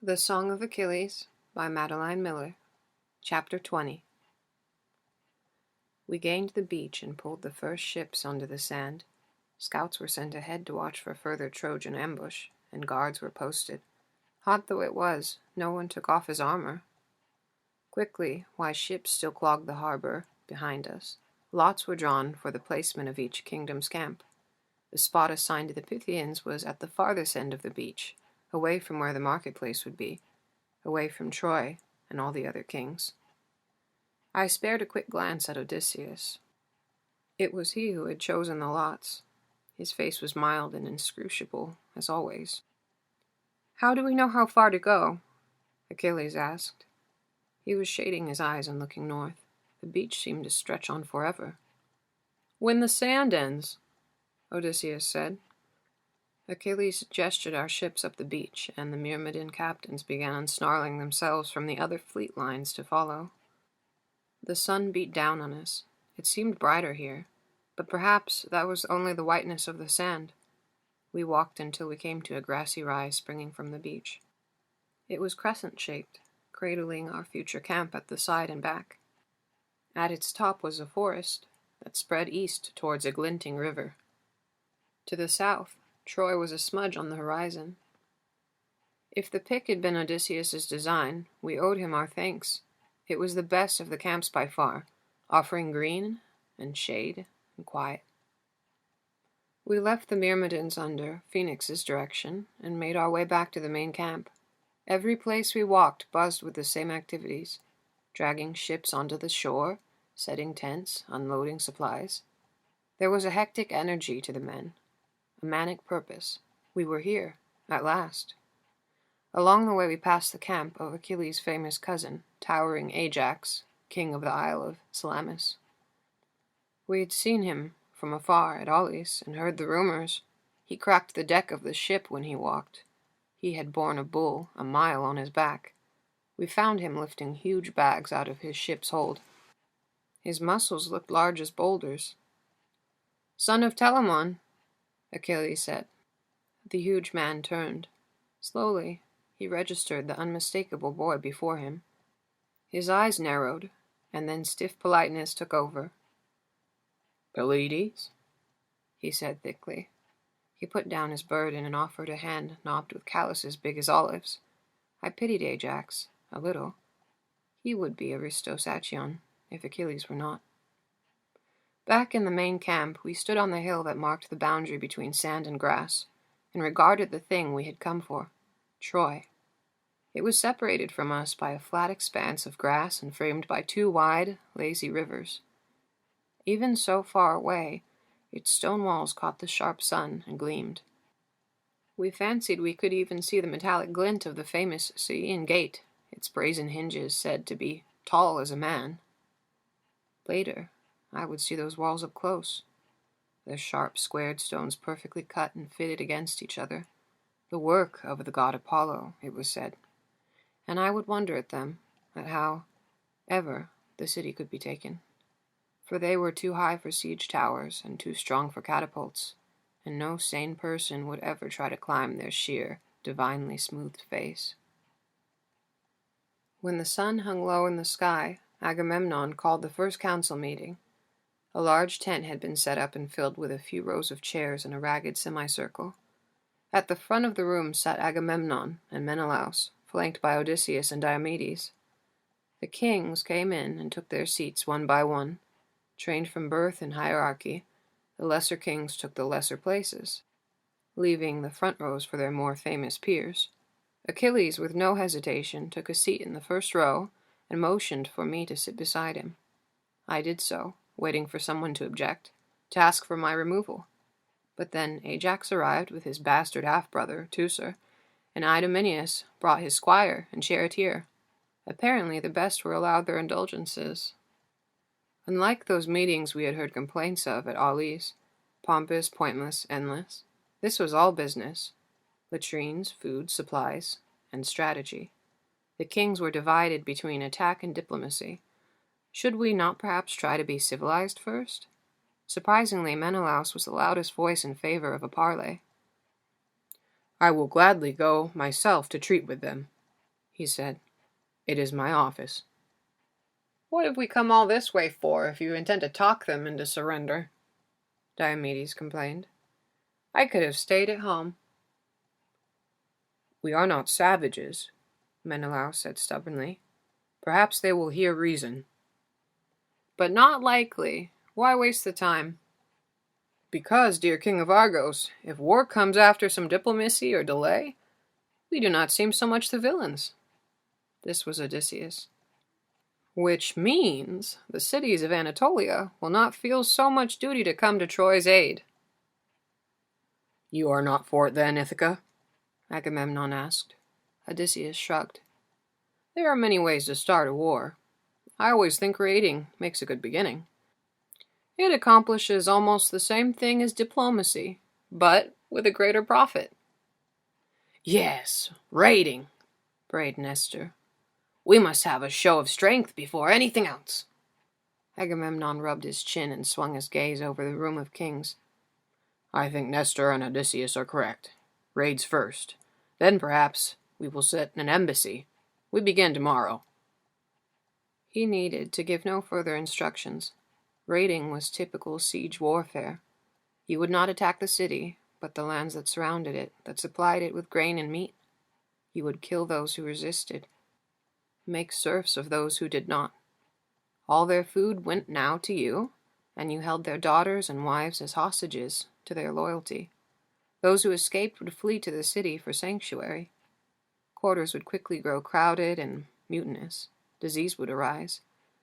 The Song of Achilles by Madeline Miller. Chapter 20. We gained the beach and pulled the first ships onto the sand. Scouts were sent ahead to watch for further Trojan ambush, and guards were posted. Hot though it was, no one took off his armor. Quickly, while ships still clogged the harbor behind us, lots were drawn for the placement of each kingdom's camp. The spot assigned to the Pythians was at the farthest end of the beach, away from where the marketplace would be, away from Troy and all the other kings. I spared a quick glance at Odysseus. It was he who had chosen the lots. His face was mild and inscrutable, as always. "How do we know how far to go?" Achilles asked. He was shading his eyes and looking north. The beach seemed to stretch on forever. "When the sand ends," Odysseus said. Achilles gestured our ships up the beach, and the Myrmidon captains began unsnarling themselves from the other fleet lines to follow. The sun beat down on us. It seemed brighter here, but perhaps that was only the whiteness of the sand. We walked until we came to a grassy rise springing from the beach. It was crescent-shaped, cradling our future camp at the side and back. At its top was a forest that spread east towards a glinting river. To the south, Troy was a smudge on the horizon. If the pick had been Odysseus's design, we owed him our thanks. It was the best of the camps by far, offering green and shade and quiet. We left the Myrmidons under Phoenix's direction and made our way back to the main camp. Every place we walked buzzed with the same activities, dragging ships onto the shore, setting tents, unloading supplies. There was a hectic energy to the men, a manic purpose. We were here, at last. Along the way we passed the camp of Achilles' famous cousin, towering Ajax, king of the Isle of Salamis. We had seen him from afar at Aulis and heard the rumors. He cracked the deck of the ship when he walked. He had borne a bull a mile on his back. We found him lifting huge bags out of his ship's hold. His muscles looked large as boulders. "Son of Telamon," Achilles said. The huge man turned. Slowly, he registered the unmistakable boy before him. His eyes narrowed, and then stiff politeness took over. "Peleus," he said thickly. He put down his burden and offered a hand knobbed with calluses big as olives. I pitied Ajax, a little. He would be Aristosation, if Achilles were not. Back in the main camp, we stood on the hill that marked the boundary between sand and grass, and regarded the thing we had come for, Troy. It was separated from us by a flat expanse of grass and framed by two wide, lazy rivers. Even so far away, its stone walls caught the sharp sun and gleamed. We fancied we could even see the metallic glint of the famous Scaean gate, its brazen hinges said to be tall as a man. Later, I would see those walls up close, their sharp, squared stones perfectly cut and fitted against each other, the work of the god Apollo, it was said, and I would wonder at them, at how, ever, the city could be taken, for they were too high for siege towers and too strong for catapults, and no sane person would ever try to climb their sheer, divinely smoothed face. When the sun hung low in the sky, Agamemnon called the first council meeting. A large tent had been set up and filled with a few rows of chairs in a ragged semicircle. At the front of the room sat Agamemnon and Menelaus, flanked by Odysseus and Diomedes. The kings came in and took their seats one by one. Trained from birth in hierarchy, the lesser kings took the lesser places, leaving the front rows for their more famous peers. Achilles, with no hesitation, took a seat in the first row and motioned for me to sit beside him. I did so, waiting for someone to object, to ask for my removal. But then Ajax arrived with his bastard half-brother, Teucer, and Idomeneus brought his squire and charioteer. Apparently the best were allowed their indulgences. Unlike those meetings we had heard complaints of at Aulis, pompous, pointless, endless, this was all business. Latrines, food, supplies, and strategy. The kings were divided between attack and diplomacy. Should we not perhaps try to be civilized first? Surprisingly, Menelaus was the loudest voice in favor of a parley. "I will gladly go myself to treat with them," he said. "It is my office." "What have we come all this way for if you intend to talk them into surrender?" Diomedes complained. "I could have stayed at home." "We are not savages," Menelaus said stubbornly. "Perhaps they will hear reason." "But not likely. Why waste the time?" "Because, dear King of Argos, if war comes after some diplomacy or delay, we do not seem so much the villains." This was Odysseus. "Which means the cities of Anatolia will not feel so much duty to come to Troy's aid." "You are not for it then, Ithaca?" Agamemnon asked. Odysseus shrugged. "There are many ways to start a war. I always think raiding makes a good beginning. It accomplishes almost the same thing as diplomacy, but with a greater profit." "Yes, raiding," brayed Nestor. "We must have a show of strength before anything else." Agamemnon rubbed his chin and swung his gaze over the room of kings. "I think Nestor and Odysseus are correct. Raids first. Then perhaps we will set an embassy. We begin tomorrow." He needed to give no further instructions. Raiding was typical siege warfare. You would not attack the city, but the lands that surrounded it, that supplied it with grain and meat. You would kill those who resisted, make serfs of those who did not. All their food went now to you, and you held their daughters and wives as hostages to their loyalty. Those who escaped would flee to the city for sanctuary. Quarters would quickly grow crowded and mutinous. Disease would arise.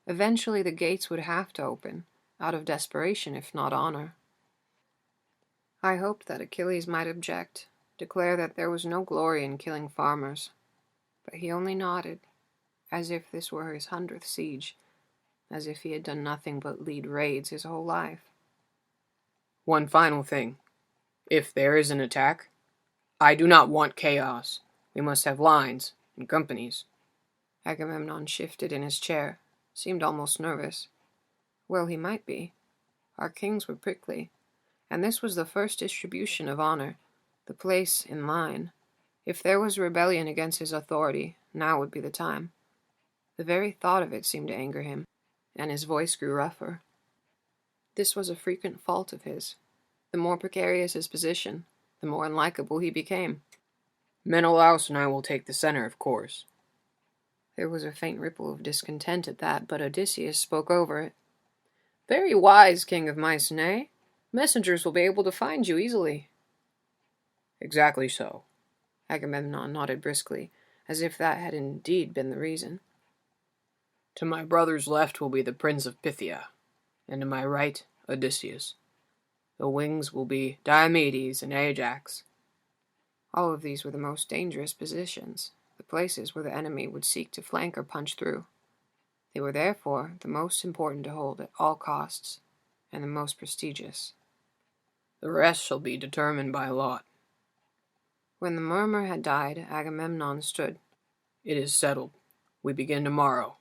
Eventually the gates would have to open, out of desperation if not honor. I hoped that Achilles might object, declare that there was no glory in killing farmers. But he only nodded, as if this were his 100th siege, as if he had done nothing but lead raids his whole life. "One final thing. If there is an attack, I do not want chaos. We must have lines and companies." Agamemnon shifted in his chair, seemed almost nervous. Well, he might be. Our kings were prickly, and this was the first distribution of honor, the place in line. If there was rebellion against his authority, now would be the time. The very thought of it seemed to anger him, and his voice grew rougher. This was a frequent fault of his. The more precarious his position, the more unlikable he became. "Menelaus and I will take the center, of course." There was a faint ripple of discontent at that, but Odysseus spoke over it. "Very wise, King of Mycenae. Messengers will be able to find you easily." "Exactly so." Agamemnon nodded briskly, as if that had indeed been the reason. "To my brother's left will be the Prince of Phthia, and to my right, Odysseus. The wings will be Diomedes and Ajax." All of these were the most dangerous positions, the places where the enemy would seek to flank or punch through. They were therefore the most important to hold at all costs, and the most prestigious. "The rest shall be determined by lot." When the murmur had died, Agamemnon stood. "It is settled. We begin tomorrow.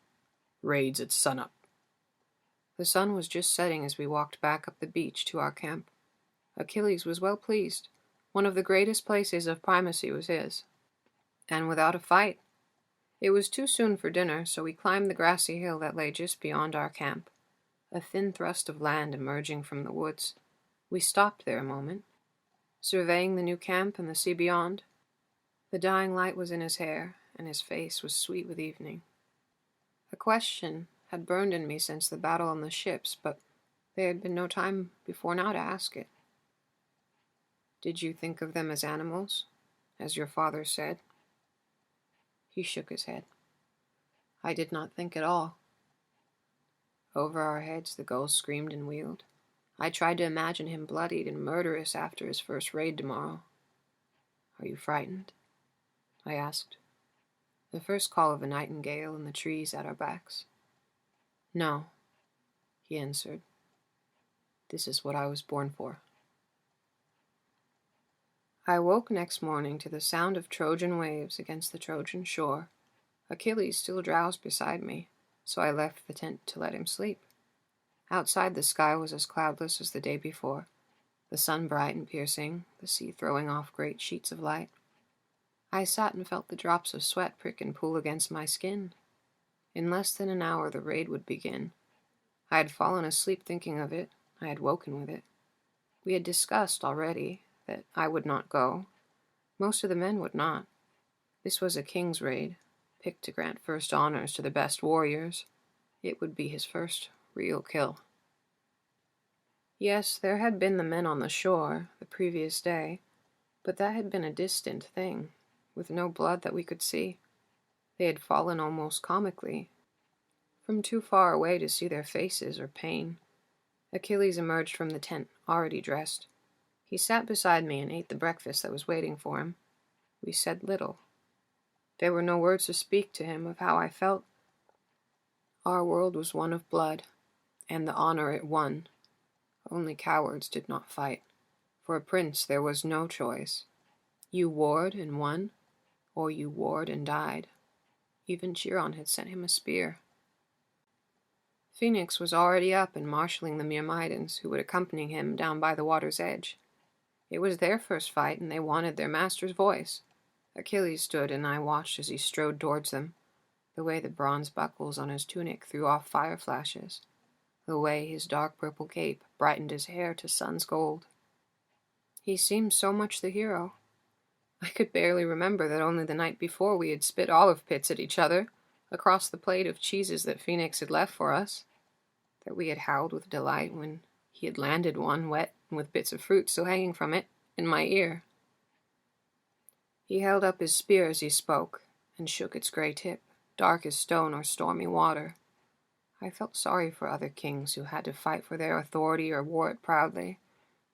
Raids at sunup." The sun was just setting as we walked back up the beach to our camp. Achilles was well pleased. One of the greatest places of primacy was his. And without a fight. It was too soon for dinner, so we climbed the grassy hill that lay just beyond our camp, a thin thrust of land emerging from the woods. We stopped there a moment, surveying the new camp and the sea beyond. The dying light was in his hair, and his face was sweet with evening. A question had burned in me since the battle on the ships, but there had been no time before now to ask it. "Did you think of them as animals, as your father said?" He shook his head. "I did not think at all." Over our heads the gulls screamed and wheeled. I tried to imagine him bloodied and murderous after his first raid tomorrow. "Are you frightened?" I asked. The first call of a nightingale in the trees at our backs. "No," he answered. "This is what I was born for." I woke next morning to the sound of Trojan waves against the Trojan shore. Achilles still drowsed beside me, so I left the tent to let him sleep. Outside the sky was as cloudless as the day before, the sun bright and piercing, the sea throwing off great sheets of light. I sat and felt the drops of sweat prick and pool against my skin. In less than an hour the raid would begin. I had fallen asleep thinking of it. I had woken with it. We had discussed already that I would not go. Most of the men would not. This was a king's raid, picked to grant first honors to the best warriors. It would be his first real kill. Yes, there had been the men on the shore the previous day, but that had been a distant thing, with no blood that we could see. They had fallen almost comically, from too far away to see their faces or pain. Achilles emerged from the tent, already dressed. He sat beside me and ate the breakfast that was waiting for him. We said little. There were no words to speak to him of how I felt. Our world was one of blood, and the honor it won. Only cowards did not fight. For a prince there was no choice. You warred and won, or you warred and died. Even Chiron had sent him a spear. Phoenix was already up and marshalling the Myrmidons who would accompany him down by the water's edge. It was their first fight, and they wanted their master's voice. Achilles stood, and I watched as he strode towards them, the way the bronze buckles on his tunic threw off fire flashes, the way his dark purple cape brightened his hair to sun's gold. He seemed so much the hero. I could barely remember that only the night before we had spit olive pits at each other, across the plate of cheeses that Phoenix had left for us, that we had howled with delight when he had landed one, wet and with bits of fruit still hanging from it, in my ear. He held up his spear as he spoke, and shook its gray tip, dark as stone or stormy water. I felt sorry for other kings who had to fight for their authority or wore it proudly,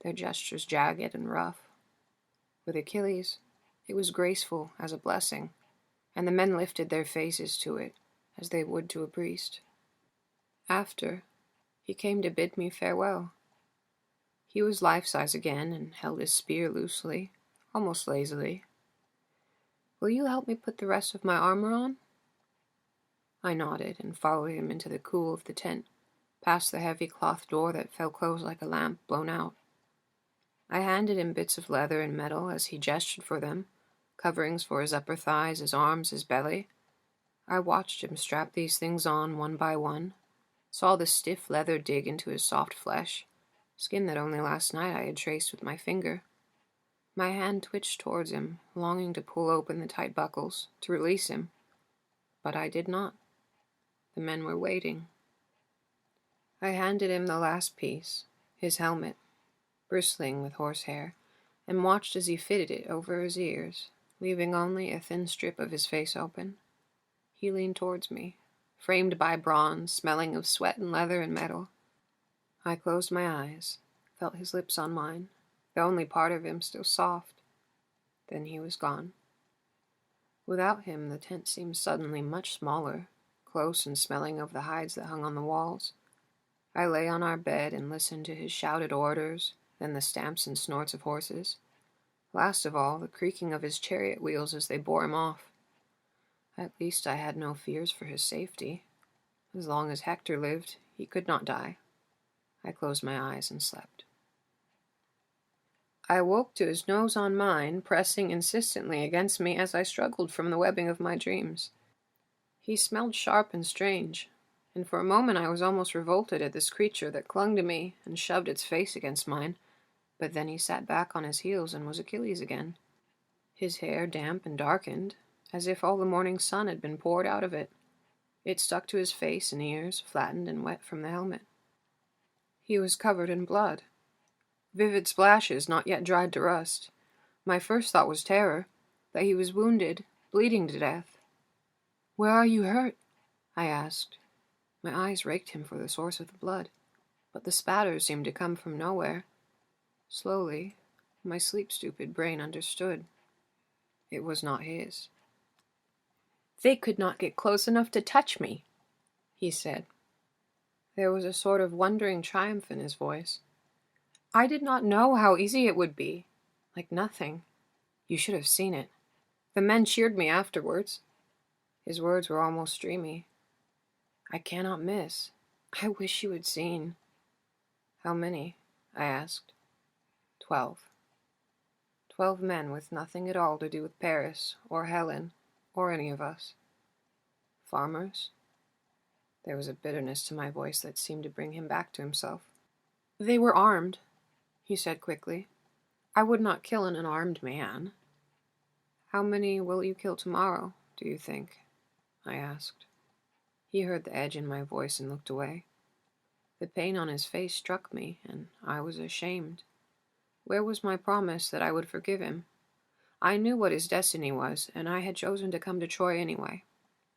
their gestures jagged and rough. With Achilles, it was graceful as a blessing, and the men lifted their faces to it as they would to a priest. After, he came to bid me farewell. He was life-size again and held his spear loosely, almost lazily. "Will you help me put the rest of my armor on?" I nodded and followed him into the cool of the tent, past the heavy cloth door that fell closed like a lamp blown out. I handed him bits of leather and metal as he gestured for them, coverings for his upper thighs, his arms, his belly. I watched him strap these things on one by one, saw the stiff leather dig into his soft flesh, skin that only last night I had traced with my finger. My hand twitched towards him, longing to pull open the tight buckles, to release him. But I did not. The men were waiting. I handed him the last piece, his helmet, bristling with horsehair, and watched as he fitted it over his ears, leaving only a thin strip of his face open. He leaned towards me, framed by bronze, smelling of sweat and leather and metal. I closed my eyes, felt his lips on mine, the only part of him still soft. Then he was gone. Without him, the tent seemed suddenly much smaller, close and smelling of the hides that hung on the walls. I lay on our bed and listened to his shouted orders, then the stamps and snorts of horses. Last of all, the creaking of his chariot wheels as they bore him off. At least I had no fears for his safety. As long as Hector lived, he could not die. I closed my eyes and slept. I woke to his nose on mine, pressing insistently against me as I struggled from the webbing of my dreams. He smelled sharp and strange, and for a moment I was almost revolted at this creature that clung to me and shoved its face against mine, but then he sat back on his heels and was Achilles again. His hair damp and darkened, as if all the morning sun had been poured out of it. It stuck to his face and ears, flattened and wet from the helmet. He was covered in blood. Vivid splashes not yet dried to rust. My first thought was terror, that he was wounded, bleeding to death. "Where are you hurt?" I asked. My eyes raked him for the source of the blood, but the spatters seemed to come from nowhere. Slowly, my sleep-stupid brain understood. It was not his. "They could not get close enough to touch me," he said. There was a sort of wondering triumph in his voice. "I did not know how easy it would be. Like nothing. You should have seen it. The men cheered me afterwards." His words were almost dreamy. "I cannot miss. I wish you had seen." "How many?" I asked. 12. 12 men with nothing at all to do with Paris, or Helen, or any of us. Farmers? There was a bitterness to my voice that seemed to bring him back to himself. They were armed, he said quickly. I would not kill an unarmed man. How many will you kill tomorrow, do you think? I asked. He heard the edge in my voice and looked away. The pain on his face struck me, and I was ashamed. Where was my promise that I would forgive him? I knew what his destiny was, and I had chosen to come to Troy anyway.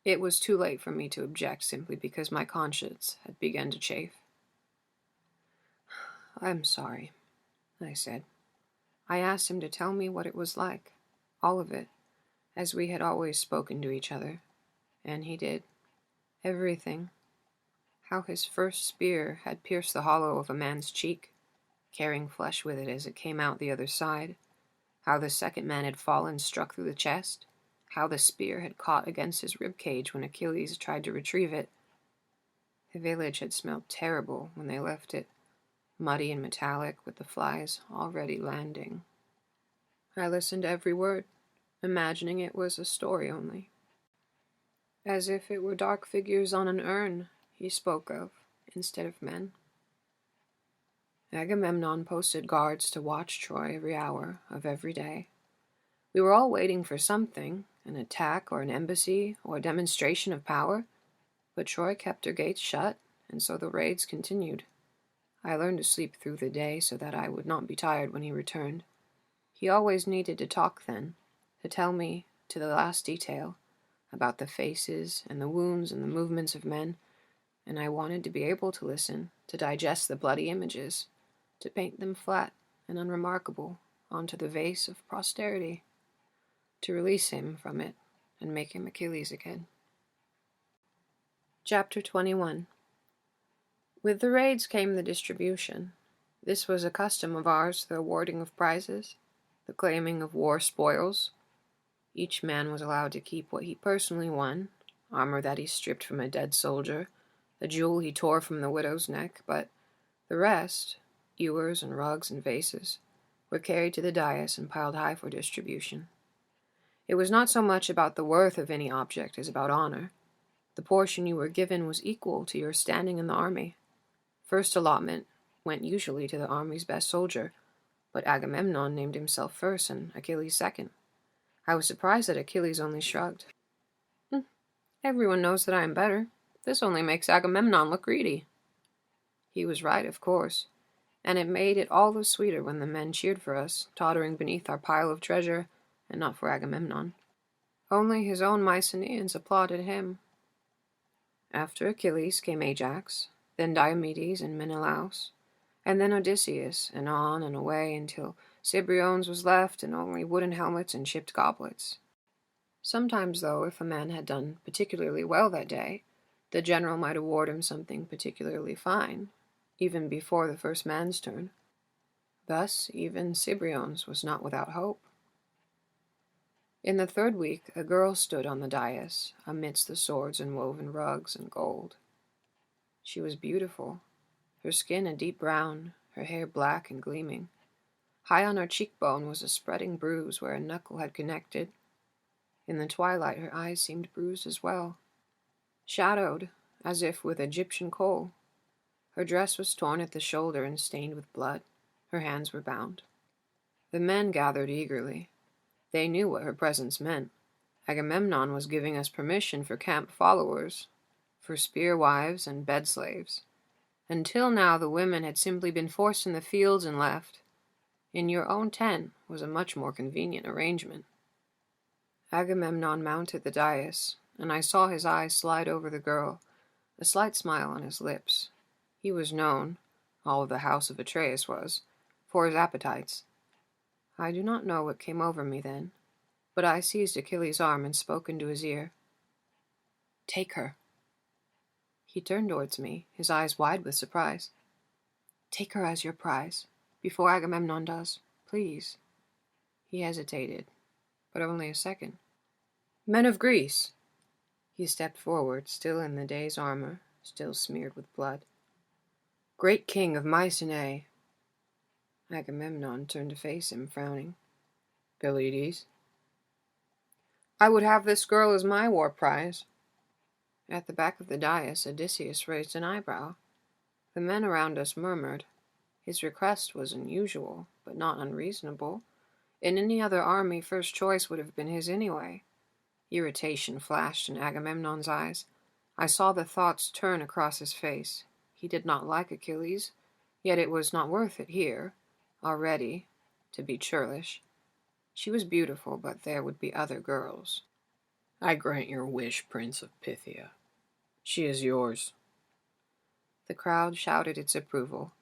It was too late for me to object simply because my conscience had begun to chafe. I'm sorry, I said. I asked him to tell me what it was like, all of it, as we had always spoken to each other, and he did. Everything. How his first spear had pierced the hollow of a man's cheek, carrying flesh with it as it came out the other side. How the second man had fallen struck through the chest. How the spear had caught against his rib cage when Achilles tried to retrieve it. The village had smelled terrible when they left it, muddy and metallic with the flies already landing. I listened to every word, imagining it was a story only. As if it were dark figures on an urn he spoke of, instead of men. Agamemnon posted guards to watch Troy every hour of every day. We were all waiting for something, an attack or an embassy or a demonstration of power, but Troy kept her gates shut, and so the raids continued. I learned to sleep through the day so that I would not be tired when he returned. He always needed to talk then, to tell me, to the last detail, about the faces and the wounds and the movements of men, and I wanted to be able to listen, to digest the bloody images, to paint them flat and unremarkable onto the vase of posterity, to release him from it and make him Achilles again. Chapter 21. With the raids came the distribution. This was a custom of ours, the awarding of prizes, the claiming of war spoils. Each man was allowed to keep what he personally won, armor that he stripped from a dead soldier, the jewel he tore from the widow's neck, but the rest, ewers and rugs and vases, were carried to the dais and piled high for distribution. It was not so much about the worth of any object as about honor. The portion you were given was equal to your standing in the army. First allotment went usually to the army's best soldier, but Agamemnon named himself first and Achilles second. I was surprised that Achilles only shrugged. Everyone knows that I am better. This only makes Agamemnon look greedy. He was right, of course, and it made it all the sweeter when the men cheered for us, tottering beneath our pile of treasure, and not for Agamemnon. Only his own Mycenaeans applauded him. After Achilles came Ajax, then Diomedes and Menelaus, and then Odysseus, and on and away until Cybriones was left and only wooden helmets and chipped goblets. Sometimes, though, if a man had done particularly well that day, the general might award him something particularly fine, even before the first man's turn. Thus, even Cybriones was not without hope. In the third week, a girl stood on the dais, amidst the swords and woven rugs and gold. She was beautiful, her skin a deep brown, her hair black and gleaming. High on her cheekbone was a spreading bruise where a knuckle had connected. In the twilight her eyes seemed bruised as well, shadowed, as if with Egyptian kohl. Her dress was torn at the shoulder and stained with blood. Her hands were bound. The men gathered eagerly. They knew what her presence meant. Agamemnon was giving us permission for camp followers, for spear wives and bed slaves. Until now the women had simply been forced in the fields and left. In your own tent was a much more convenient arrangement. Agamemnon mounted the dais, and I saw his eyes slide over the girl, a slight smile on his lips. He was known, all of the house of Atreus was, for his appetites. I do not know what came over me then, but I seized Achilles' arm and spoke into his ear. "Take her." He turned towards me, his eyes wide with surprise. "Take her as your prize, before Agamemnon does, please." He hesitated, but only a second. "Men of Greece!" He stepped forward, still in the day's armor, still smeared with blood. "Great king of Mycenae!" Agamemnon turned to face him, frowning. Peleus. I would have this girl as my war prize. At the back of the dais, Odysseus raised an eyebrow. The men around us murmured. His request was unusual, but not unreasonable. In any other army, first choice would have been his anyway. Irritation flashed in Agamemnon's eyes. I saw the thoughts turn across his face. He did not like Achilles, yet it was not worth it here, already, to be churlish. She was beautiful, but there would be other girls. I grant your wish, Prince of Phthia. She is yours. The crowd shouted its approval.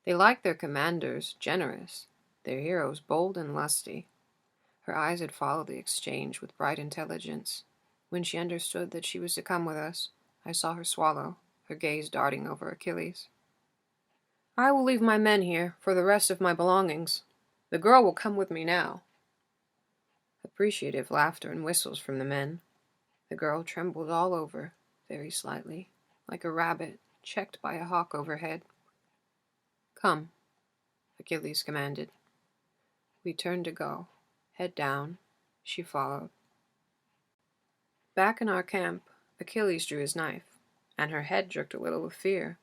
They liked their commanders, generous, their heroes bold and lusty. Her eyes had followed the exchange with bright intelligence. When she understood that she was to come with us, I saw her swallow, her gaze darting over Achilles. I will leave my men here for the rest of my belongings. The girl will come with me now. Appreciative laughter and whistles from the men. The girl trembled all over, very slightly, like a rabbit checked by a hawk overhead. Come, Achilles commanded. We turned to go. Head down, she followed. Back in our camp, Achilles drew his knife, and her head jerked a little with fear.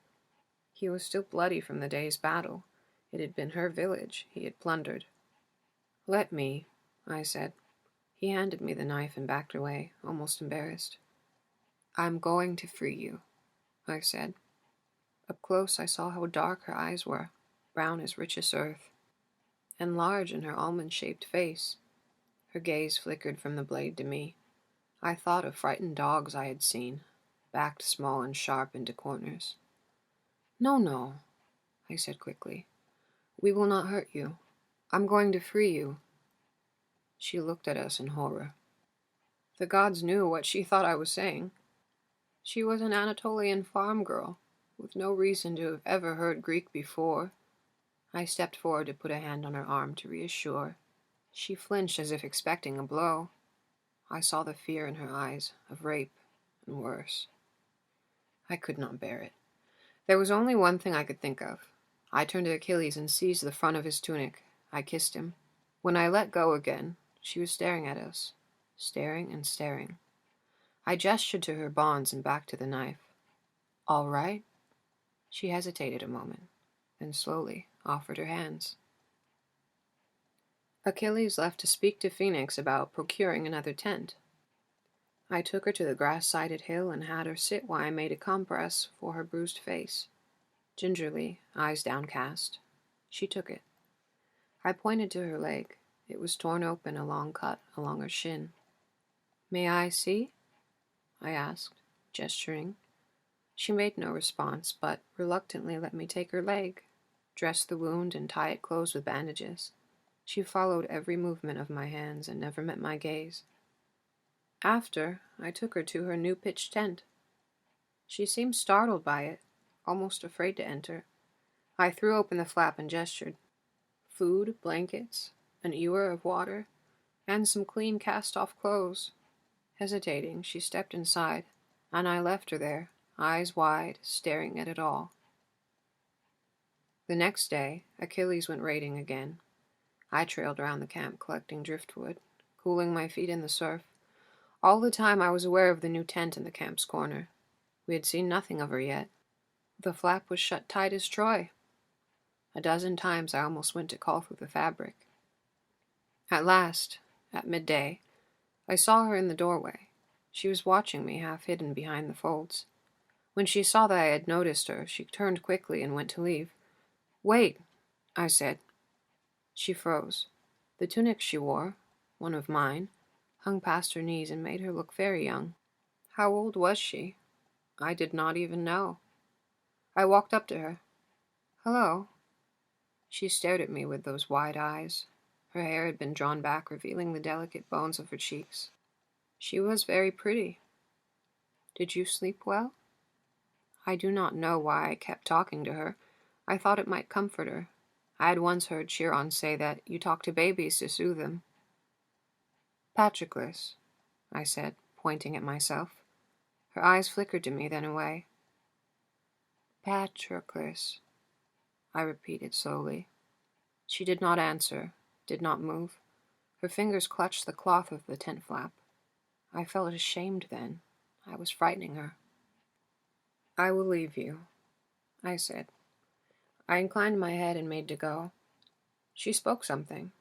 He was still bloody from the day's battle. It had been her village he had plundered. Let me, I said. He handed me the knife and backed away, almost embarrassed. I'm going to free you, I said. Up close I saw how dark her eyes were, brown as richest earth, and large in her almond-shaped face. Her gaze flickered from the blade to me. I thought of frightened dogs I had seen, backed small and sharp into corners. No, no, I said quickly. We will not hurt you. I'm going to free you. She looked at us in horror. The gods knew what she thought I was saying. She was an Anatolian farm girl, with no reason to have ever heard Greek before. I stepped forward to put a hand on her arm to reassure. She flinched as if expecting a blow. I saw the fear in her eyes, of rape, and worse. I could not bear it. There was only one thing I could think of. I turned to Achilles and seized the front of his tunic. I kissed him. When I let go again, she was staring at us, staring and staring. I gestured to her bonds and back to the knife. All right? She hesitated a moment, then slowly offered her hands. Achilles left to speak to Phoenix about procuring another tent. I took her to the grass-sided hill and had her sit while I made a compress for her bruised face. Gingerly, eyes downcast, she took it. I pointed to her leg. It was torn open, a long cut along her shin. May I see? I asked, gesturing. She made no response, but reluctantly let me take her leg, dress the wound, and tie it closed with bandages. She followed every movement of my hands and never met my gaze. After, I took her to her new pitched tent. She seemed startled by it, almost afraid to enter. I threw open the flap and gestured. Food, blankets, an ewer of water, and some clean cast-off clothes. Hesitating, she stepped inside, and I left her there, eyes wide, staring at it all. The next day, Achilles went raiding again. I trailed around the camp collecting driftwood, cooling my feet in the surf. All the time I was aware of the new tent in the camp's corner. We had seen nothing of her yet. The flap was shut tight as Troy. A dozen times I almost went to call through the fabric. At last, at midday, I saw her in the doorway. She was watching me, half hidden behind the folds. When she saw that I had noticed her, she turned quickly and went to leave. Wait, I said. She froze. The tunic she wore, one of mine, hung past her knees and made her look very young. How old was she? I did not even know. I walked up to her. Hello. She stared at me with those wide eyes. Her hair had been drawn back, revealing the delicate bones of her cheeks. She was very pretty. Did you sleep well? I do not know why I kept talking to her. I thought it might comfort her. I had once heard Chiron say that you talk to babies to soothe them. Patroclus, I said, pointing at myself. Her eyes flickered to me, then away. Patroclus, I repeated slowly. She did not answer, did not move. Her fingers clutched the cloth of the tent flap. I felt ashamed then. I was frightening her. "I will leave you," I said. I inclined my head and made to go. She spoke something,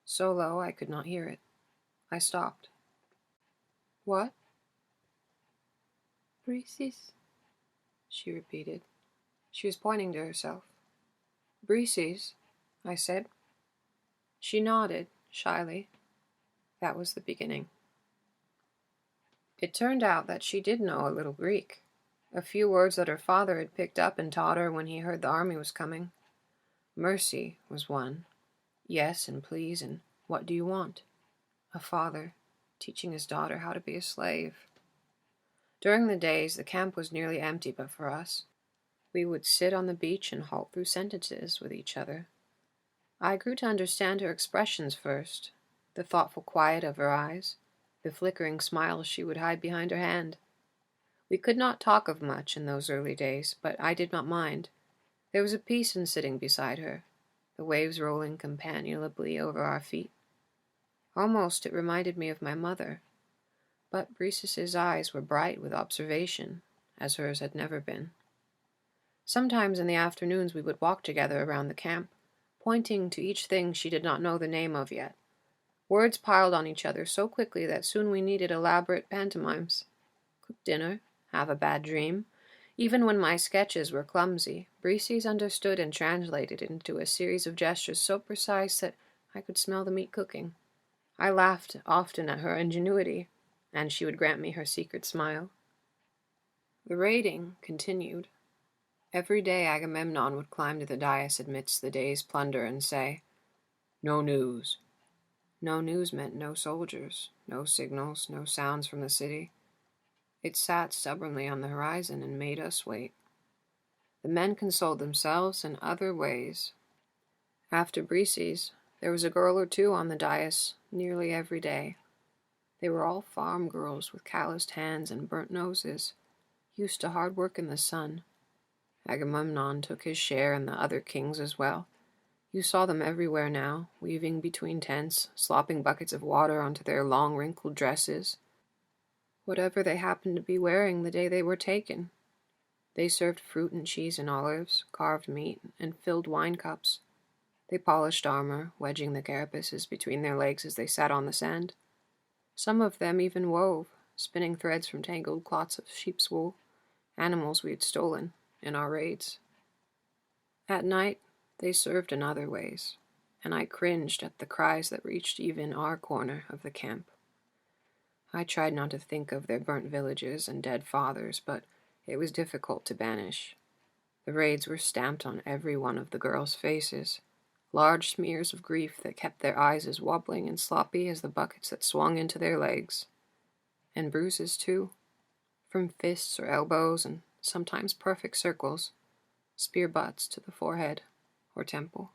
so low I could not hear it. I stopped. "What?" "Briseis," she repeated. She was pointing to herself. "Briseis," I said. She nodded, shyly. That was the beginning. It turned out that she did know a little Greek, a few words that her father had picked up and taught her when he heard the army was coming. Mercy was one. Yes and please and what do you want? A father teaching his daughter how to be a slave. During the days, the camp was nearly empty but for us. We would sit on the beach and halt through sentences with each other. I grew to understand her expressions first, the thoughtful quiet of her eyes, the flickering smiles she would hide behind her hand. We could not talk of much in those early days, but I did not mind. There was a peace in sitting beside her, the waves rolling companionably over our feet. Almost it reminded me of my mother, but Briseis's eyes were bright with observation, as hers had never been. Sometimes in the afternoons we would walk together around the camp, pointing to each thing she did not know the name of yet. Words piled on each other so quickly that soon we needed elaborate pantomimes. Cook dinner, have a bad dream. Even when my sketches were clumsy, Briseis understood and translated it into a series of gestures so precise that I could smell the meat cooking. I laughed often at her ingenuity, and she would grant me her secret smile. The raiding continued. Every day Agamemnon would climb to the dais amidst the day's plunder and say, "No news." No news meant no soldiers, no signals, no sounds from the city. It sat stubbornly on the horizon and made us wait. The men consoled themselves in other ways. After Briseis, there was a girl or two on the dais nearly every day. They were all farm girls with calloused hands and burnt noses, used to hard work in the sun. Agamemnon took his share and the other kings as well. You saw them everywhere now, weaving between tents, slopping buckets of water onto their long wrinkled dresses, whatever they happened to be wearing the day they were taken. They served fruit and cheese and olives, carved meat, and filled wine cups. They polished armor, wedging the carapaces between their legs as they sat on the sand. Some of them even wove, spinning threads from tangled clots of sheep's wool, animals we had stolen in our raids. At night, they served in other ways, and I cringed at the cries that reached even our corner of the camp. I tried not to think of their burnt villages and dead fathers, but it was difficult to banish. The raids were stamped on every one of the girls' faces, large smears of grief that kept their eyes as wobbling and sloppy as the buckets that swung into their legs. And bruises, too, from fists or elbows and sometimes perfect circles, spear butts to the forehead or temple.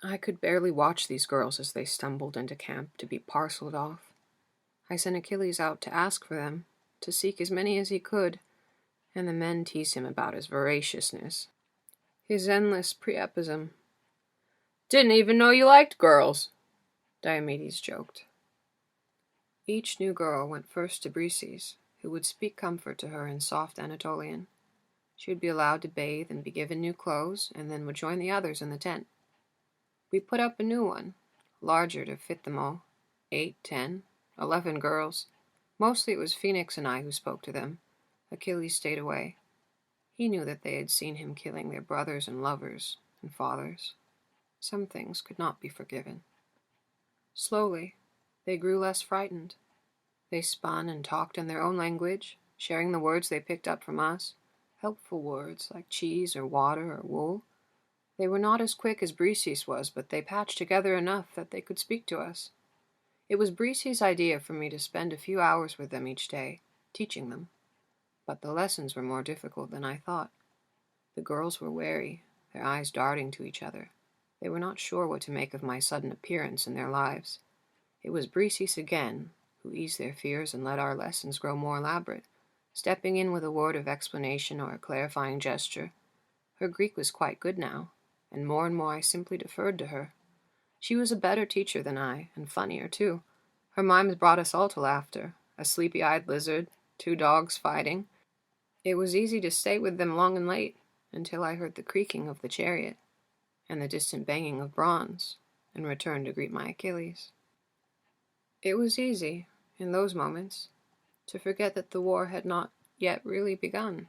I could barely watch these girls as they stumbled into camp to be parceled off. I sent Achilles out to ask for them, to seek as many as he could, and the men teased him about his voraciousness, his endless priapism. "Didn't even know you liked girls," Diomedes joked. Each new girl went first to Briseis, who would speak comfort to her in soft Anatolian. She would be allowed to bathe and be given new clothes, and then would join the others in the tent. We put up a new one, larger to fit them all, 8, 10, 11 girls. Mostly it was Phoenix and I who spoke to them. Achilles stayed away. He knew that they had seen him killing their brothers and lovers and fathers. Some things could not be forgiven. Slowly, they grew less frightened. They spun and talked in their own language, sharing the words they picked up from us, helpful words like cheese or water or wool. They were not as quick as Briseis was, but they patched together enough that they could speak to us. It was Briseis' idea for me to spend a few hours with them each day, teaching them. But the lessons were more difficult than I thought. The girls were wary, their eyes darting to each other. They were not sure what to make of my sudden appearance in their lives. It was Briseis again who eased their fears and let our lessons grow more elaborate, stepping in with a word of explanation or a clarifying gesture. Her Greek was quite good now, and more I simply deferred to her. She was a better teacher than I, and funnier, too. Her mimes brought us all to laughter. A sleepy-eyed lizard, 2 dogs fighting. It was easy to stay with them long and late, until I heard the creaking of the chariot, and the distant banging of bronze, and returned to greet my Achilles. It was easy, in those moments, to forget that the war had not yet really begun.